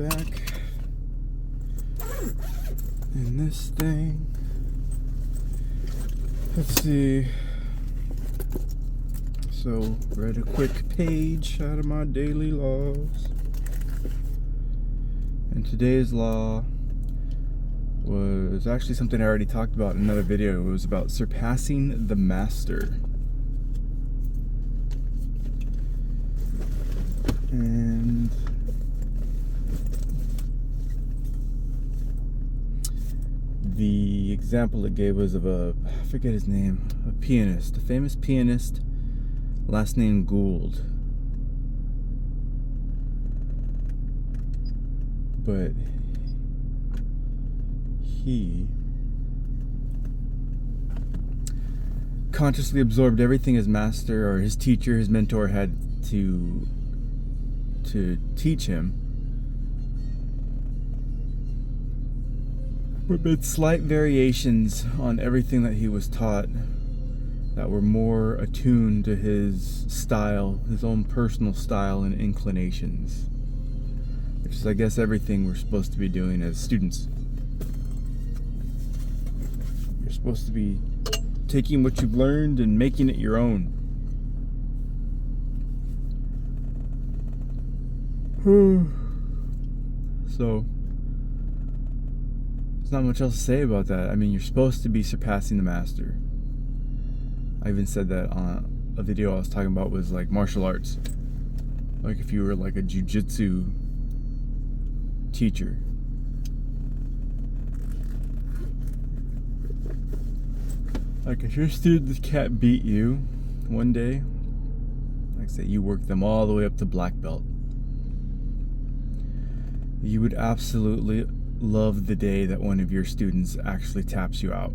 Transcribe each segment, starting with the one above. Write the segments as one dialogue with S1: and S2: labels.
S1: back in this thing. Let's see. So, read a quick page out of my daily laws. And today's law was actually something I already talked about in another video. It was about surpassing the master. And the example it gave was of I forget his name, a pianist, a famous pianist, last name Gould. But he consciously absorbed everything his master or his teacher, his mentor had to teach him, but made slight variations on everything that he was taught that were more attuned to his style, his own personal style and inclinations, which is, I guess, everything we're supposed to be doing as students. You're supposed to be taking what you've learned and making it your own. So, there's not much else to say about that. I mean, you're supposed to be surpassing the master. I even said that on a video I was talking about was like martial arts. Like if you were like a jiu-jitsu teacher. Like if your students can't beat you one day, like say you work them all the way up to black belt, you would absolutely love the day that one of your students actually taps you out.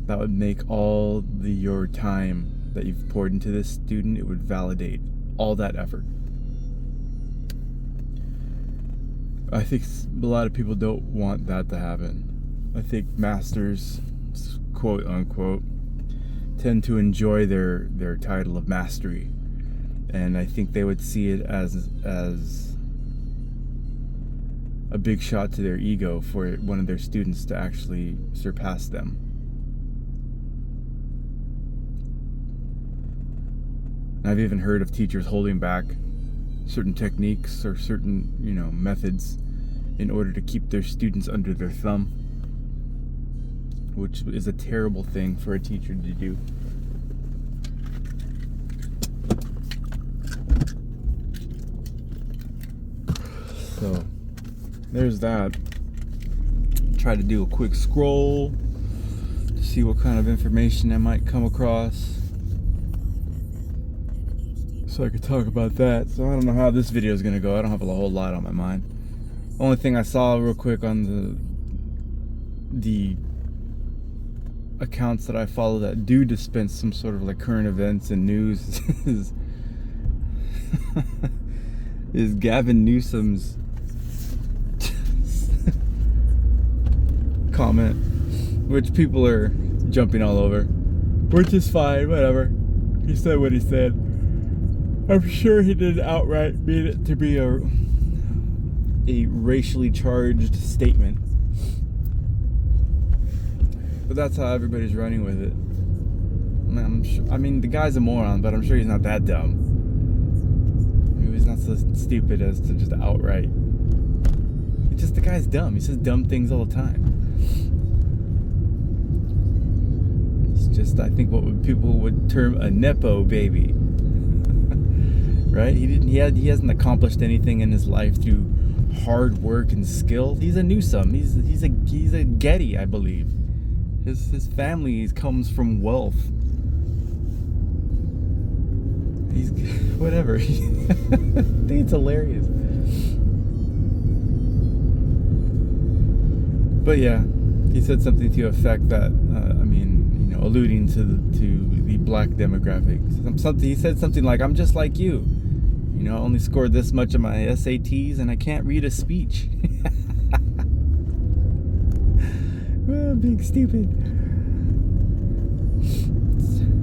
S1: That would make all your time that you've poured into this student, it would validate all that effort. I think a lot of people don't want that to happen. I think masters, quote unquote, tend to enjoy their title of mastery. And I think they would see it as a big shot to their ego for one of their students to actually surpass them. I've even heard of teachers holding back certain techniques or certain, methods in order to keep their students under their thumb, which is a terrible thing for a teacher to do. So, there's that. Try to do a quick scroll to see what kind of information I might come across, so I could talk about that. So I don't know how this video is going to go. I don't have a whole lot on my mind. Only thing I saw real quick on the accounts that I follow that do dispense some sort of like current events and news is Gavin Newsom's comment, which people are jumping all over, which is fine, whatever. He said what he said. I'm sure he didn't outright mean it to be a racially charged statement, but that's how everybody's running with it. I mean, the guy's a moron, but I'm sure he's not that dumb. He's not so stupid as to just outright. It's just the guy's dumb. He says dumb things all the time. It's just, I think, what people would term a nepo baby. Right? He hasn't accomplished anything in his life through hard work and skill. He's a Newsom. He's a Getty, I believe. His family comes from wealth. He's whatever. I think it's hilarious. But yeah, he said something to the effect that alluding to the black demographic. He said something like, "I'm just like you. I only scored this much of my SATs and I can't read a speech." Well, big stupid.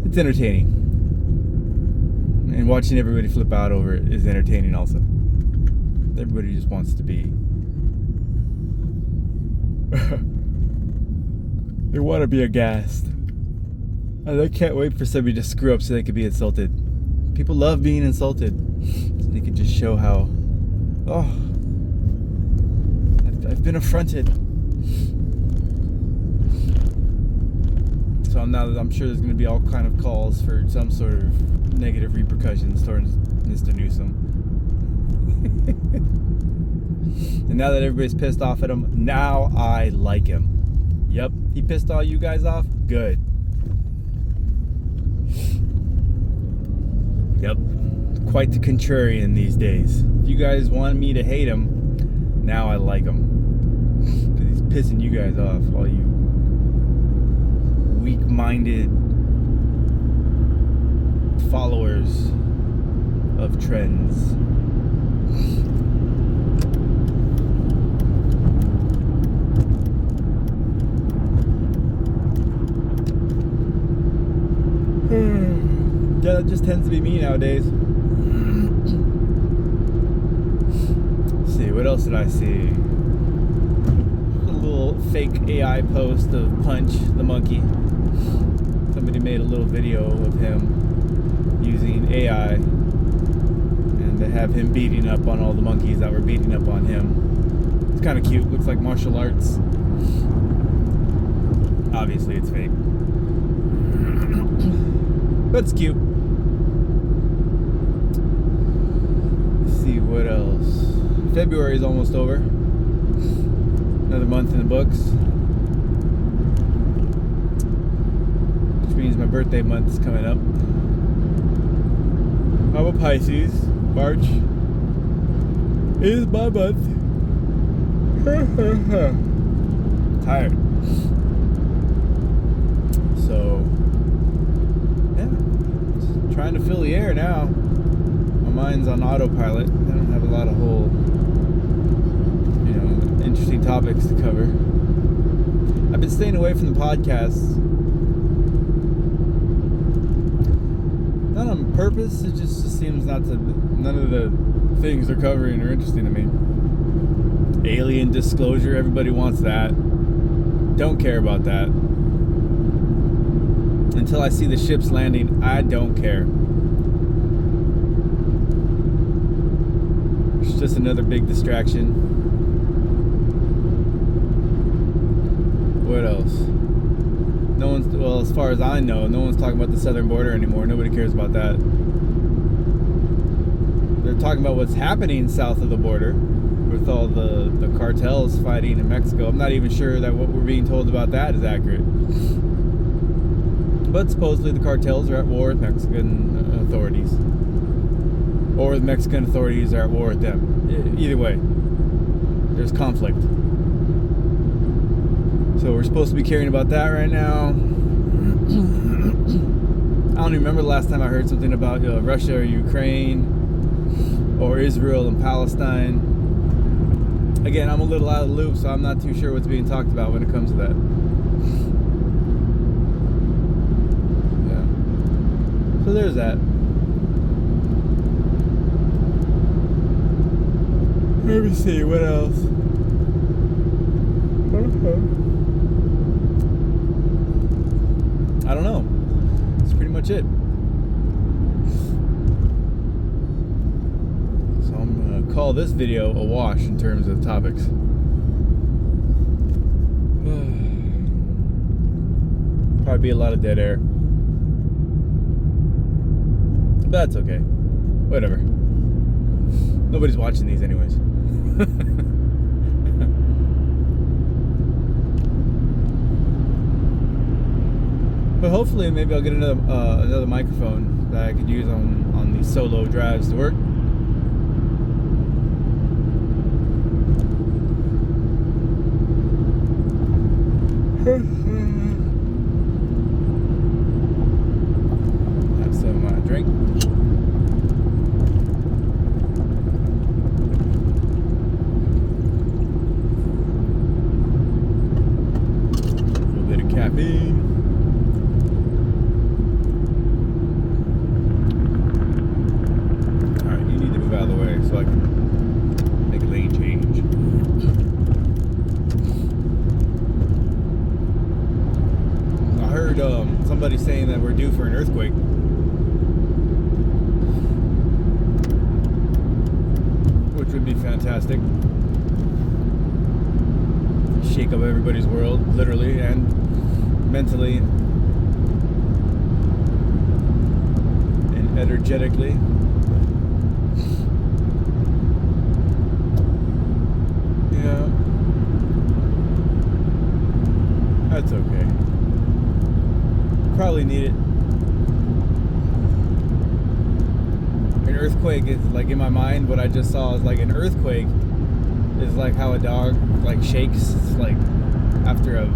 S1: It's entertaining. And watching everybody flip out over it is entertaining also. Everybody just wants to be. They want to be aghast. And they can't wait for somebody to screw up so they can be insulted. People love being insulted. So they can just show how, oh, I've been affronted. So now I'm sure there's going to be all kind of calls for some sort of negative repercussions towards Mr. Newsom. And now that everybody's pissed off at him, now I like him. Yep, he pissed all you guys off? Good. Yep, quite the contrarian these days. If you guys want me to hate him, now I like him. Because he's pissing you guys off, all you weak-minded followers of trends. Yeah, that just tends to be me nowadays. Let's see, what else did I see? A little fake AI post of Punch the monkey. Somebody made a little video of him using AI, and they have him beating up on all the monkeys that were beating up on him. It's kind of cute. Looks like martial arts. Obviously, it's fake. But it's cute. Let's see what else. February is almost over. Another month in the books. Which means my birthday month is coming up. I'm a Pisces. March is my month. Tired. So trying to fill the air now. My mind's on autopilot. I don't have a lot of whole, interesting topics to cover. I've been staying away from the podcasts. Not on purpose, it just seems none of the things they're covering are interesting to me. Alien disclosure, everybody wants that. Don't care about that. Until I see the ships landing, I don't care. It's just another big distraction. What else? No one's, well, as far as I know, no one's talking about the southern border anymore. Nobody cares about that. They're talking about what's happening south of the border with all the cartels fighting in Mexico. I'm not even sure that what we're being told about that is accurate. But supposedly the cartels are at war with Mexican authorities. Or the Mexican authorities are at war with them. Either way, there's conflict. So we're supposed to be caring about that right now. I don't even remember the last time I heard something about Russia or Ukraine or Israel and Palestine. Again, I'm a little out of the loop, so I'm not too sure what's being talked about when it comes to that. So there's that. Let me see, what else? I don't know. That's pretty much it. So I'm going to call this video a wash in terms of topics. Probably be a lot of dead air. But that's okay. Whatever. Nobody's watching these anyways. But hopefully maybe I'll get another microphone that I could use on these solo drives to work. Have some drink. A little bit of caffeine. heard somebody saying that we're due for an earthquake. Which would be fantastic. Shake up everybody's world, literally and mentally and energetically. Yeah. That's okay. Probably need it. An earthquake is like, in my mind, what I just saw is like an earthquake is like how a dog like shakes, like after a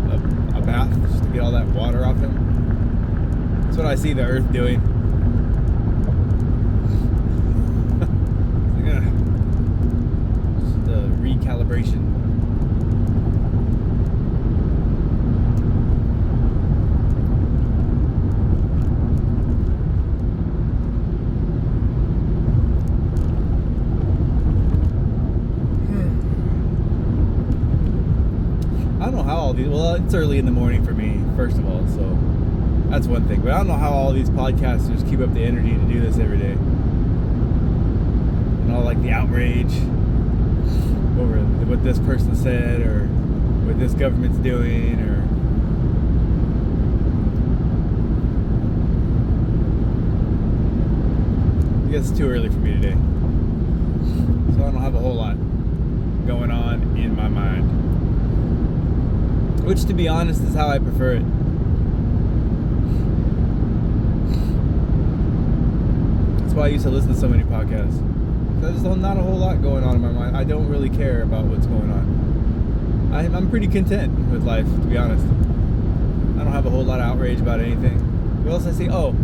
S1: bath, just to get all that water off him. That's what I see the earth doing. Just a recalibration. Well, it's early in the morning for me, first of all, so that's one thing. But I don't know how all these podcasters keep up the energy to do this every day. And all like the outrage over what this person said or what this government's doing, or I guess it's too early for me today. So I don't have a whole lot going on in my mind. Which, to be honest, is how I prefer it. That's why I used to listen to so many podcasts. There's not a whole lot going on in my mind. I don't really care about what's going on. I'm pretty content with life, to be honest. I don't have a whole lot of outrage about anything. What else I see? Oh,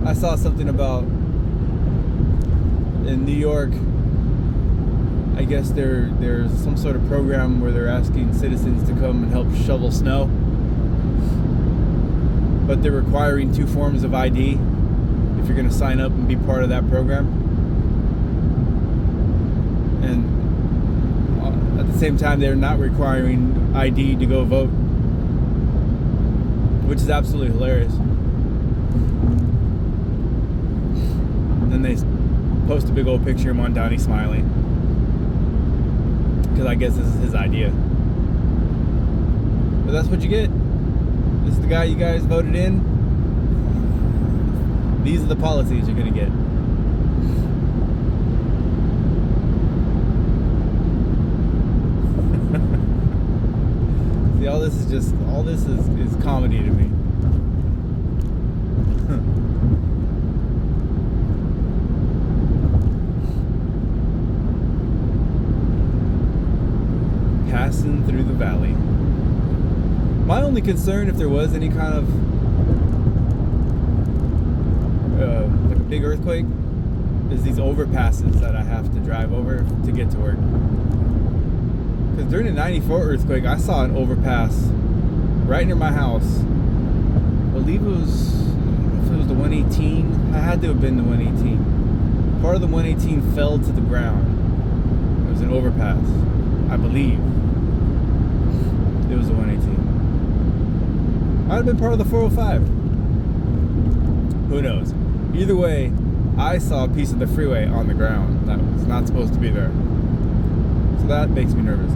S1: I saw something about in New York. I guess there's some sort of program where they're asking citizens to come and help shovel snow, but they're requiring 2 forms of ID if you're going to sign up and be part of that program. And at the same time, they're not requiring ID to go vote, which is absolutely hilarious. Then they post a big old picture of Mondani smiling, because I guess this is his idea. But that's what you get. This is the guy you guys voted in. These are the policies you're gonna get. See, all this is comedy to me. Passing through the valley. My only concern, if there was any kind of like a big earthquake, is these overpasses that I have to drive over to get to work. Because during the 94 earthquake, I saw an overpass right near my house. I believe it was the 118. I had to have been the 118. Part of the 118 fell to the ground. It was an overpass, I believe. It was the 118. Might have been part of the 405. Who knows? Either way, I saw a piece of the freeway on the ground that was not supposed to be there. So that makes me nervous.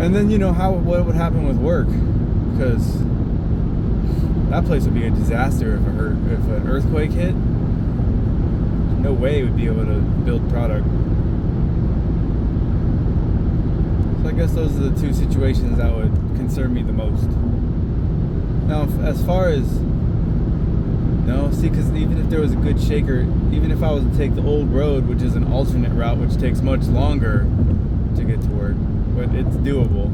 S1: And then, what would happen with work? Because that place would be a disaster if an earthquake hit. No way we'd be able to build product. So I guess those are the 2 situations that would concern me the most. Now, as far as because even if there was a good shaker, even if I was to take the old road, which is an alternate route, which takes much longer to get to work, but it's doable,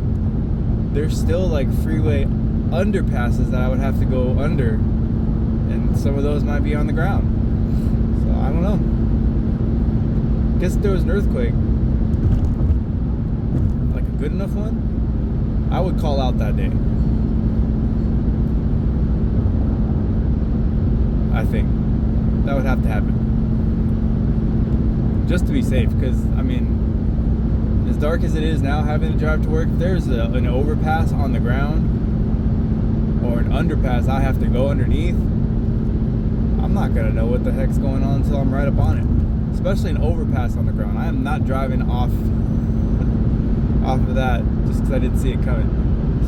S1: there's still like freeway underpasses that I would have to go under, and some of those might be on the ground. So I don't know. I guess if there was an earthquake, like a good enough one, I would call out that day. I think that would have to happen, just to be safe. Because as dark as it is now, having to drive to work, if there's an overpass on the ground or an underpass I have to go underneath, I'm not gonna know what the heck's going on until I'm right up on it. Especially an overpass on the ground. I am not driving off of that just because I didn't see it coming.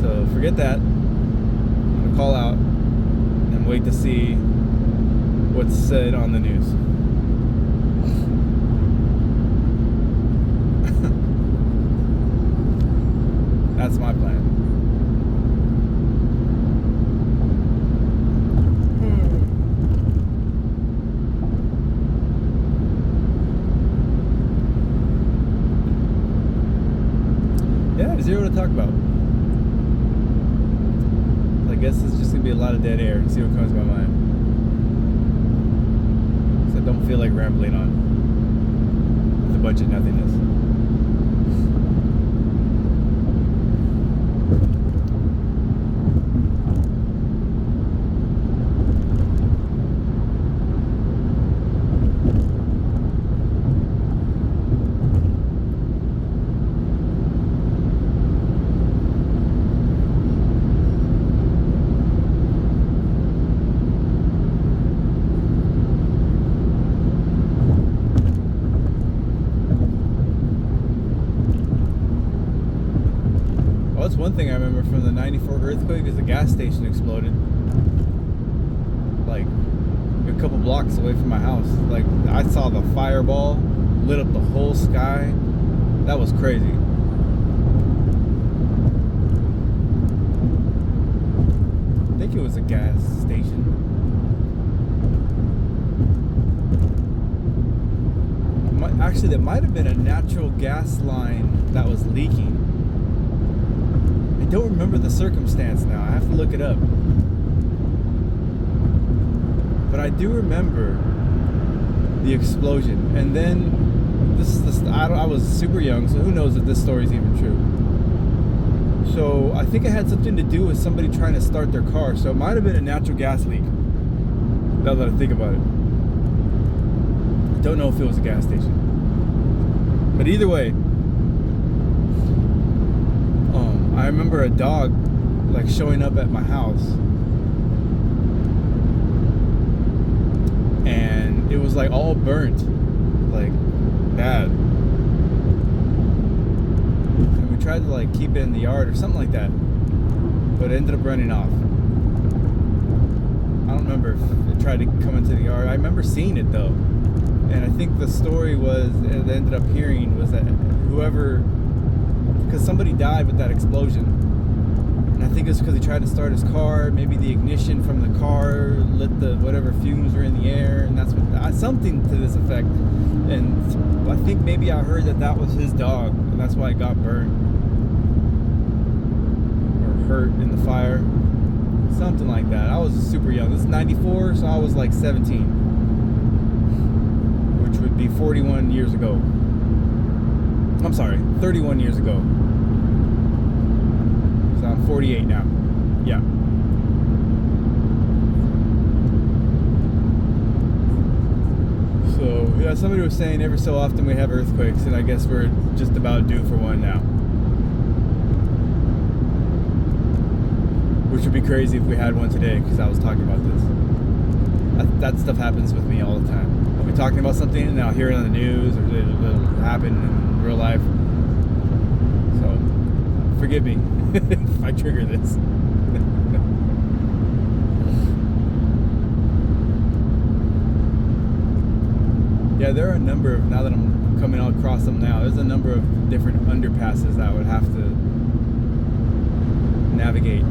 S1: So forget that. I'm gonna call out and wait to see what's said on the news. That's my plan. Yeah, zero to talk about. I guess it's just gonna be a lot of dead air and see what comes to my mind. So I don't feel like rambling on with a bunch of nothingness. That's one thing I remember from the 94 earthquake is the gas station exploded like a couple blocks away from my house. Like I saw the fireball lit up the whole sky. That was crazy. I think it was a gas station. Actually, that might have been a natural gas line that was leaking. I don't remember the circumstance now. I have to look it up. But I do remember the explosion. And then I was super young, so who knows if this story is even true. So I think it had something to do with somebody trying to start their car. So it might have been a natural gas leak. Now that I think about it. I don't know if it was a gas station. But either way, I remember a dog like showing up at my house, and it was like all burnt, like bad. And we tried to like keep it in the yard or something like that, but it ended up running off. I don't remember if it tried to come into the yard. I remember seeing it though, and I think the story was, it ended up hearing was that whoever, because somebody died with that explosion, and I think it's because he tried to start his car. Maybe the ignition from the car lit the whatever fumes were in the air, and that's what, something to this effect. And I think maybe I heard that was his dog, and that's why it got burned or hurt in the fire, something like that. I was super young. This is 94, so I was like 17, which would be 41 years ago. I'm sorry, 31 years ago. So I'm 48 now. Yeah. So, yeah, somebody was saying every so often we have earthquakes, and I guess we're just about due for one now. Which would be crazy if we had one today, because I was talking about this. That stuff happens with me all the time. I'll be talking about something, and I'll hear it on the news, or it'll happen in real life. So, forgive me if I trigger this. Yeah, there are a number of, now that I'm coming across them now, there's a number of different underpasses that I would have to navigate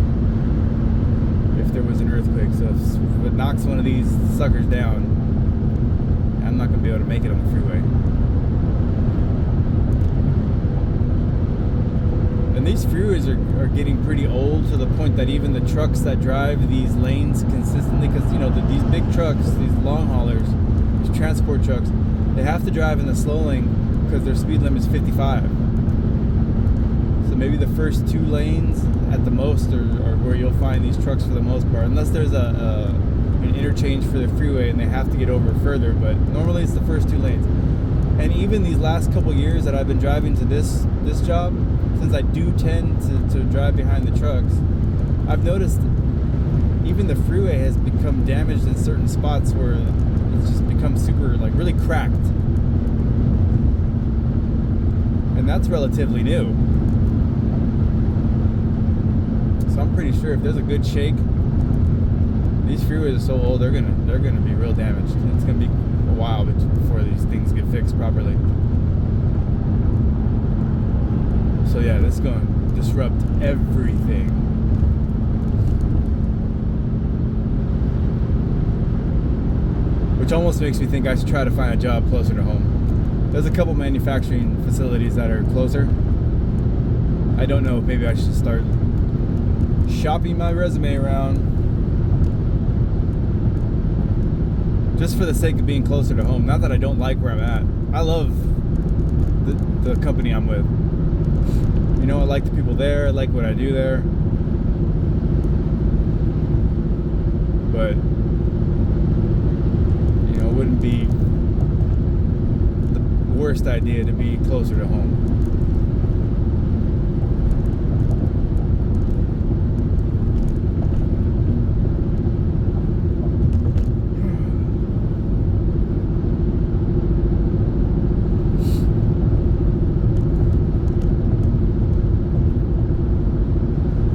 S1: if there was an earthquake. So if it knocks one of these suckers down, I'm not going to be able to make it on the freeway. And these freeways are getting pretty old to the point that even the trucks that drive these lanes consistently, because you know these big trucks, these long haulers, these transport trucks, they have to drive in the slow lane because their speed limit is 55. So maybe the first 2 lanes at the most are where you'll find these trucks for the most part, unless there's an interchange for the freeway and they have to get over further, but normally it's the first 2 lanes. And even these last couple years that I've been driving to this job, since I do tend to drive behind the trucks, I've noticed even the freeway has become damaged in certain spots where it's just become super, like, really cracked. And that's relatively new. So I'm pretty sure if there's a good shake, these freeways are so old, they're gonna be real damaged. It's gonna be a while before these things get fixed properly. So yeah, this is gonna disrupt everything. Which almost makes me think I should try to find a job closer to home. There's a couple manufacturing facilities that are closer. I don't know, maybe I should start shopping my resume around. Just for the sake of being closer to home. Not that I don't like where I'm at. I love the company I'm with. You know, I like the people there. I like what I do there. But, you know, it wouldn't be the worst idea to be closer to home.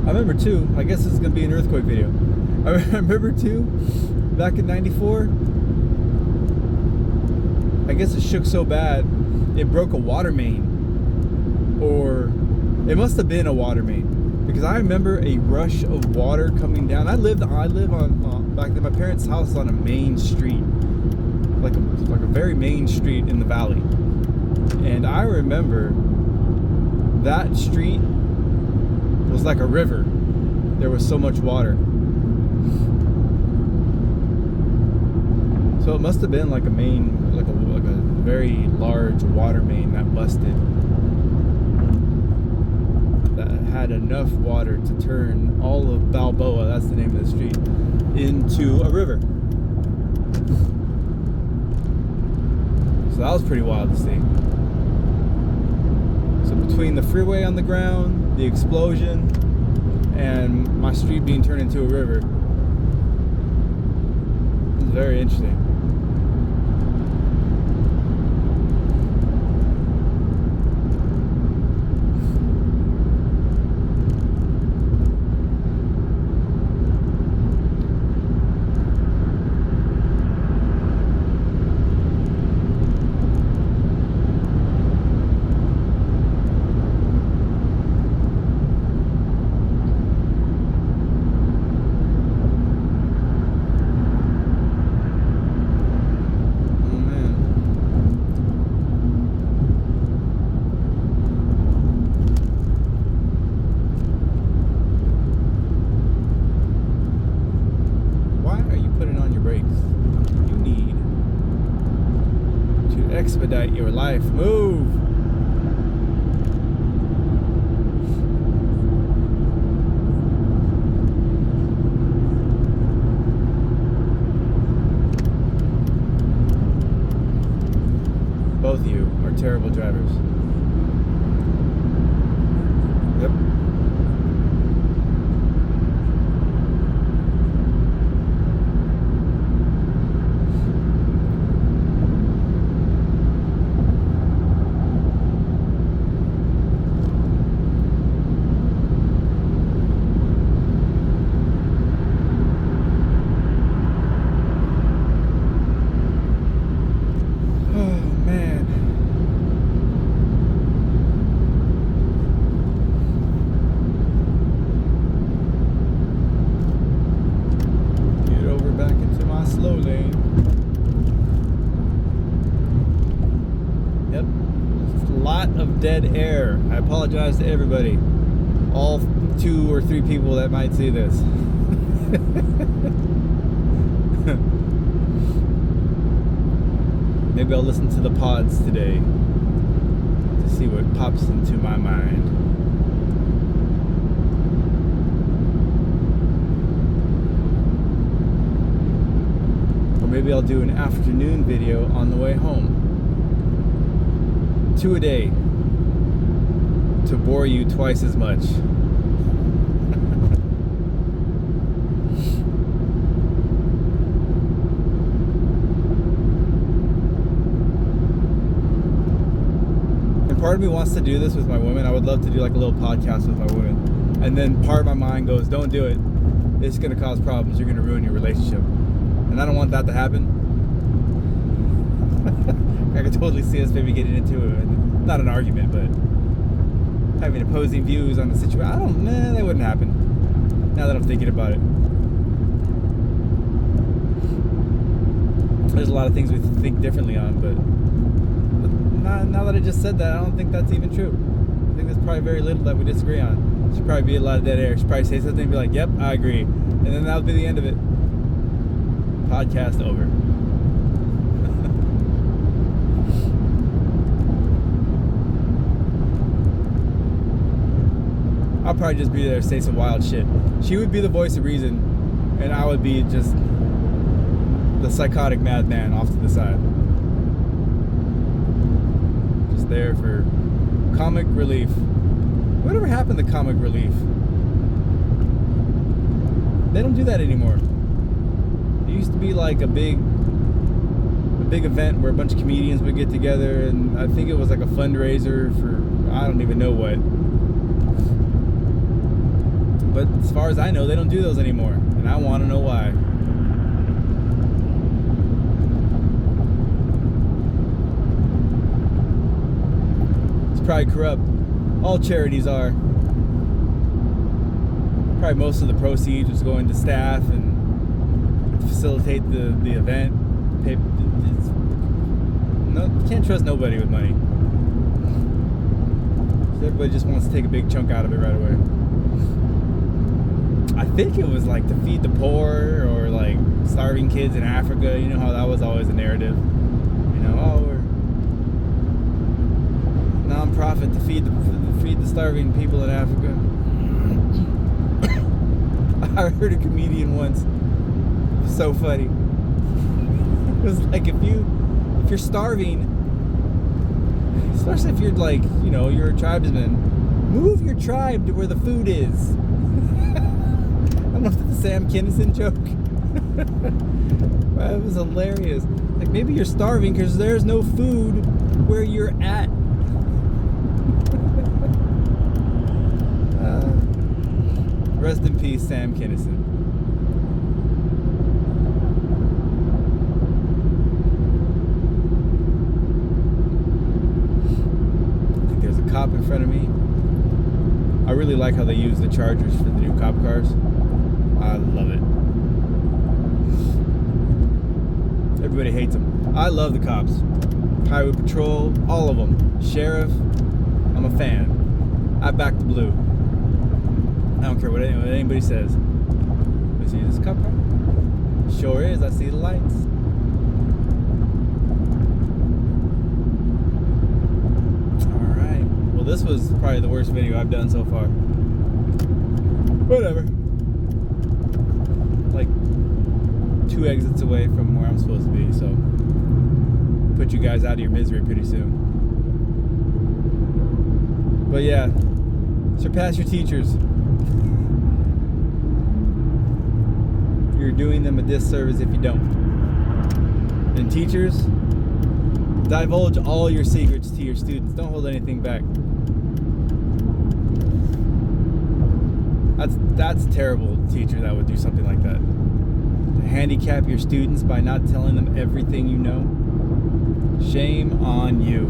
S1: I remember too, I guess this is going to be an earthquake video. I remember too, back in '94, I guess it shook so bad, it broke a water main. Or, it must have been a water main. Because I remember a rush of water coming down. I live on, back then my parents' house on a main street. Like a very main street in the valley. And I remember that street was like a river. There was so much water. So it must have been like a main, like a very large water main that busted. That had enough water to turn all of Balboa, that's the name of the street, into a river. So that was pretty wild to see. So between the freeway on the ground, the explosion, and my street being turned into a river, it's very interesting. Expedite your life. Move. Both of you are terrible drivers. Yep. Dead air. I apologize to everybody, all 2 or 3 people that might see this. Maybe I'll listen to the pods today to see what pops into my mind. Or maybe I'll do an afternoon video on the way home. 2 a day. To bore you twice as much. part of me wants to do this with my woman. I would love to do like a little podcast with my woman. And then part of my mind goes, don't do it. It's going to cause problems. You're going to ruin your relationship. And I don't want that to happen. I could totally see us maybe getting into it. Not an argument, but having opposing views on the situation. That wouldn't happen. Now that I'm thinking about it. There's a lot of things we think differently on, but now that I just said that, I don't think that's even true. I think there's probably very little that we disagree on. Should probably be a lot of dead air. Should probably say something and be like, yep, I agree. And then that'll be the end of it. Podcast over. I'll probably just be there to say some wild shit. She would be the voice of reason, and I would be just the psychotic madman off to the side. Just there for comic relief. Whatever happened to comic relief? They don't do that anymore. It used to be like a big event where a bunch of comedians would get together, and I think it was like a fundraiser for I don't even know what. But as far as I know, they don't do those anymore, and I want to know why. It's probably corrupt. All charities are. Probably most of the proceeds was going to staff and facilitate the event. No, can't trust nobody with money. So everybody just wants to take a big chunk out of it right away. I think it was like to feed the poor or like starving kids in Africa. You know how that was always a narrative. You know, oh, we're non-profit to feed the starving people in Africa. I heard a comedian once. It was so funny. It was like if you're starving, especially if you're like, you know, you're a tribesman, move your tribe to where the food is. I don't know if that's a Sam Kinison joke. That was hilarious. Like maybe you're starving because there's no food where you're at. Rest in peace, Sam Kinison. I think there's a cop in front of me. I really like how they use the chargers for the new cop cars. I love it. Everybody hates them. I love the cops. Highway Patrol, all of them. Sheriff, I'm a fan. I back the blue. I don't care what anybody says. You see this cop car? Sure is. I see the lights. Alright. Well, this was probably the worst video I've done so far. Whatever. Like 2 exits away from where I'm supposed to be, so put you guys out of your misery pretty soon. But yeah, surpass your teachers. You're doing them a disservice if you don't. And teachers, divulge all your secrets to your students. Don't hold anything back. That's a terrible teacher that would do something like that. To handicap your students by not telling them everything you know. Shame on you.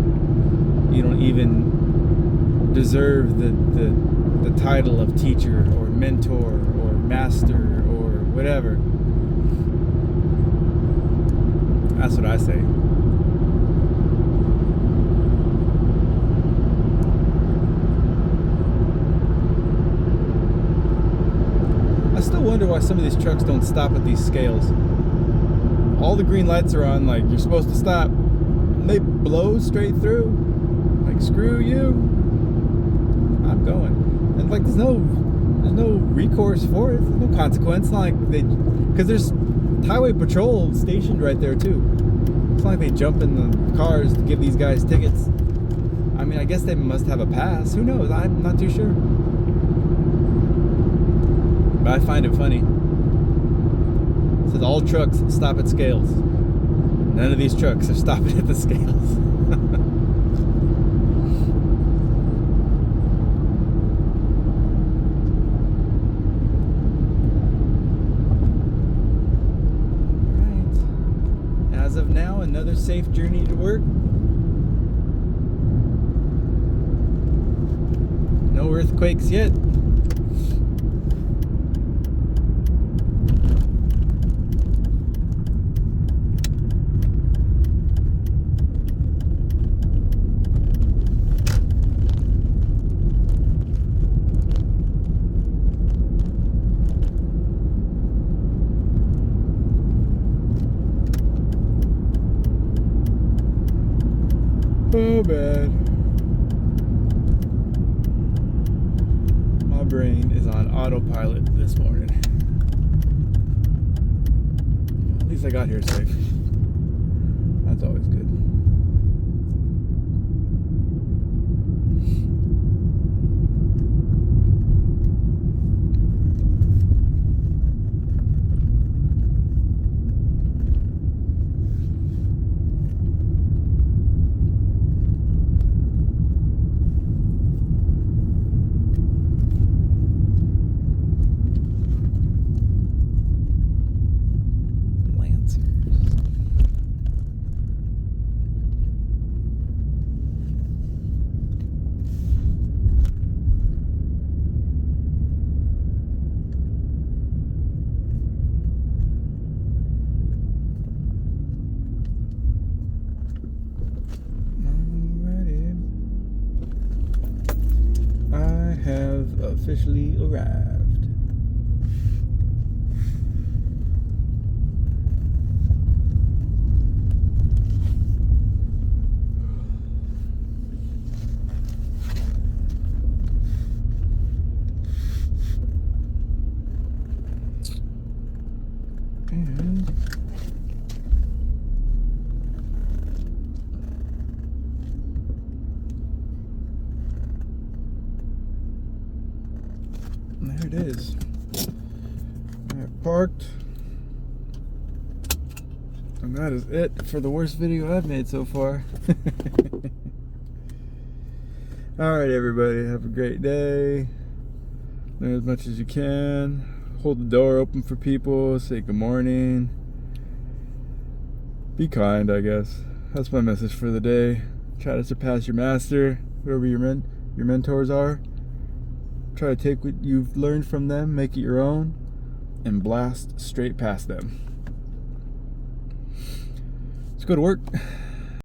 S1: You don't even deserve the title of teacher or mentor or master or whatever. That's what I say. I still wonder why some of these trucks don't stop at these scales. All the green lights are on, like you're supposed to stop. And they blow straight through. Like screw you. I'm going. And like there's no recourse for it. There's no consequence. It's not like because there's highway patrol stationed right there too. It's not like they jump in the cars to give these guys tickets. I mean, I guess they must have a pass. Who knows? I'm not too sure. But I find it funny. It says all trucks stop at scales. None of these trucks are stopping at the scales. another safe journey to work. No earthquakes yet. Oh man. My brain is on autopilot this morning. At least I got here safe. That's always good. Have officially arrived. And there it is. I parked. And that is it for the worst video I've made so far. Alright everybody, have a great day. Learn as much as you can. Hold the door open for people. Say good morning. Be kind, I guess. That's my message for the day. Try to surpass your master, whoever your mentors are. Try to take what you've learned from them, make it your own, and blast straight past them. Let's go to work.